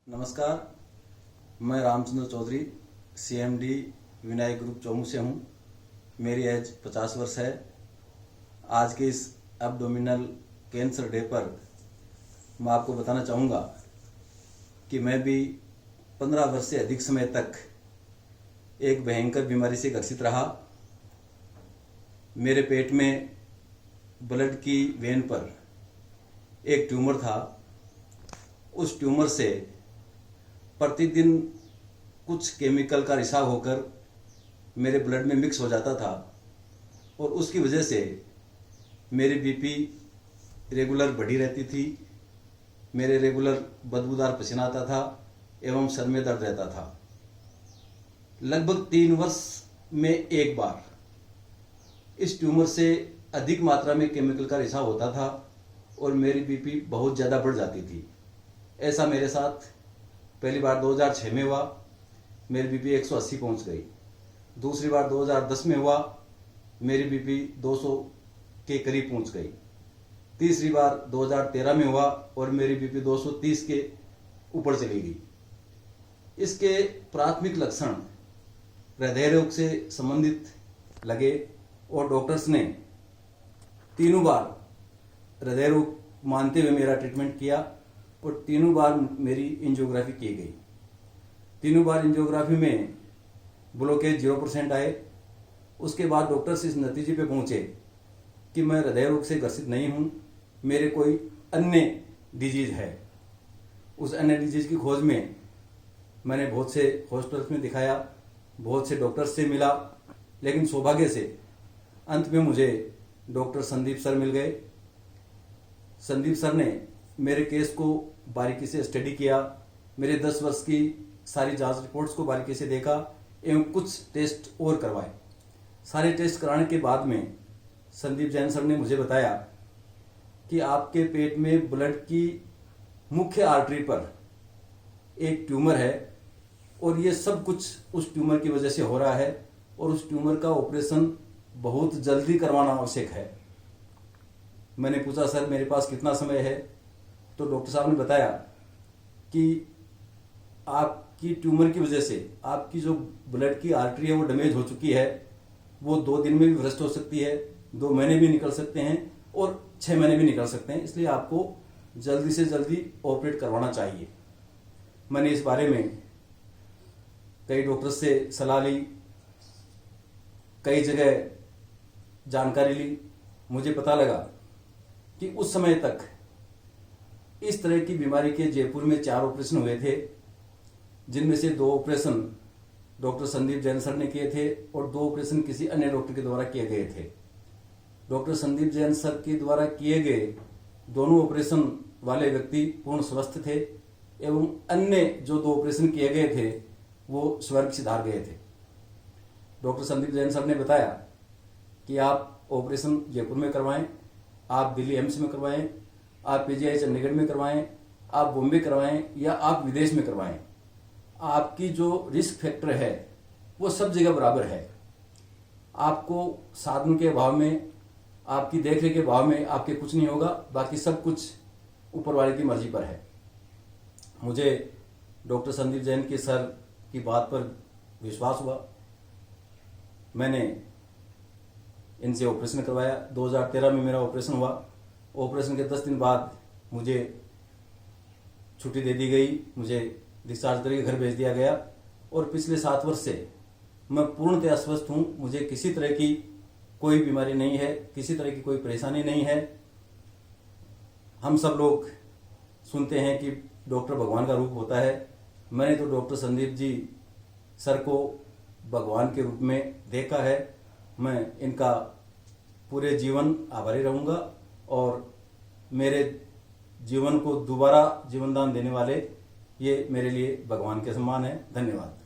नमस्कार, मैं Ramchandra Chaudhary CMD Vinayak group Chomu से हूँ। मेरी एज 50 वर्ष है। आज के इस एब्डोमिनल कैंसर डे पर मैं आपको बताना चाहूँगा कि मैं भी 15 वर्ष से अधिक समय तक एक भयंकर बीमारी से ग्रसित रहा। मेरे पेट में ब्लड की वेन पर एक ट्यूमर था। उस ट्यूमर से प्रतिदिन कुछ केमिकल का रिसाव होकर मेरे ब्लड में मिक्स हो जाता था और उसकी वजह से मेरी बीपी रेगुलर बढ़ी रहती थी। मेरे रेगुलर बदबूदार पसीना आता था एवं सर में दर्द रहता था। लगभग 3 वर्ष में एक बार इस ट्यूमर से अधिक मात्रा में केमिकल का रिसाव होता था और मेरी बीपी बहुत ज़्यादा बढ़ जाती थी। ऐसा मेरे साथ पहली बार 2006 में हुआ, मेरी बीपी 180 पहुंच गई। दूसरी बार 2010 में हुआ, मेरी बीपी 200 के करीब पहुंच गई। तीसरी बार 2013 में हुआ और मेरी बीपी 230 के ऊपर चली गई। इसके प्राथमिक लक्षण हृदय रोग से संबंधित लगे और डॉक्टर्स ने तीनों बार हृदय रोग मानते हुए मेरा ट्रीटमेंट किया और तीनों बार मेरी एंजियोग्राफी की गई। तीनों बार एंजियोग्राफी में ब्लॉकेज 0% आए। उसके बाद डॉक्टर्स इस नतीजे पे पहुंचे कि मैं हृदय रोग से ग्रसित नहीं हूं, मेरे कोई अन्य डिजीज है। उस अन्य डिजीज की खोज में मैंने बहुत से हॉस्पिटल्स में दिखाया, बहुत से डॉक्टर्स से मिला, लेकिन सौभाग्य से अंत में मुझे डॉक्टर संदीप सर मिल गए। संदीप सर ने मेरे केस को बारीकी से स्टडी किया, मेरे 10 वर्ष की सारी जांच रिपोर्ट्स को बारीकी से देखा एवं कुछ टेस्ट और करवाए। सारे टेस्ट कराने के बाद में संदीप जैन सर ने मुझे बताया कि आपके पेट में ब्लड की मुख्य आर्टरी पर एक ट्यूमर है और ये सब कुछ उस ट्यूमर की वजह से हो रहा है और उस ट्यूमर का ऑपरेशन बहुत जल्दी करवाना आवश्यक है। मैंने पूछा, सर मेरे पास कितना समय है? तो डॉक्टर साहब ने बताया कि आपकी ट्यूमर की वजह से आपकी जो ब्लड की आर्टरी है वो डैमेज हो चुकी है। वो 2 दिन में भी भ्रष्ट हो सकती है, 2 महीने भी निकल सकते हैं और 6 महीने भी निकल सकते हैं। इसलिए आपको जल्दी से जल्दी ऑपरेट करवाना चाहिए। मैंने इस बारे में कई डॉक्टर से सलाह ली, कई जगह जानकारी ली। मुझे पता लगा कि उस समय तक इस तरह की बीमारी के जयपुर में 4 ऑपरेशन हुए थे, जिनमें से 2 operation doctor Sandeep Jain sir ने किए थे और 2 ऑपरेशन किसी अन्य डॉक्टर के द्वारा किए गए थे। डॉक्टर संदीप जैन सर के द्वारा किए गए दोनों ऑपरेशन वाले व्यक्ति पूर्ण स्वस्थ थे एवं अन्य जो 2 ऑपरेशन किए गए थे वो स्वर्ग सिधार गए थे। डॉक्टर संदीप जैन सर ने बताया कि आप ऑपरेशन जयपुर में करवाएं, आप दिल्ली एम्स में करवाएं, आप PGI चंडीगढ़ में करवाएं, आप बॉम्बे करवाएं या आप विदेश में करवाएं। आपकी जो रिस्क फैक्टर है वो सब जगह बराबर है। आपको साधन के अभाव में, आपकी देखरेख के अभाव में आपके कुछ नहीं होगा, बाकी सब कुछ ऊपर वाले की मर्जी पर है। मुझे डॉक्टर संदीप जैन के सर की बात पर विश्वास हुआ। मैंने इनसे ऑपरेशन करवाया। 2013 में मेरा ऑपरेशन हुआ। ऑपरेशन के 10 दिन बाद मुझे छुट्टी दे दी गई, मुझे डिस्चार्ज करके घर भेज दिया गया और पिछले 7 वर्ष से मैं पूर्णतः स्वस्थ हूँ। मुझे किसी तरह की कोई बीमारी नहीं है, किसी तरह की कोई परेशानी नहीं है। हम सब लोग सुनते हैं कि डॉक्टर भगवान का रूप होता है। मैंने तो डॉक्टर संदीप जी सर को भगवान के रूप में देखा है। मैं इनका पूरे जीवन आभारी रहूँगा और मेरे जीवन को दोबारा जीवनदान देने वाले ये मेरे लिए भगवान के समान है। धन्यवाद।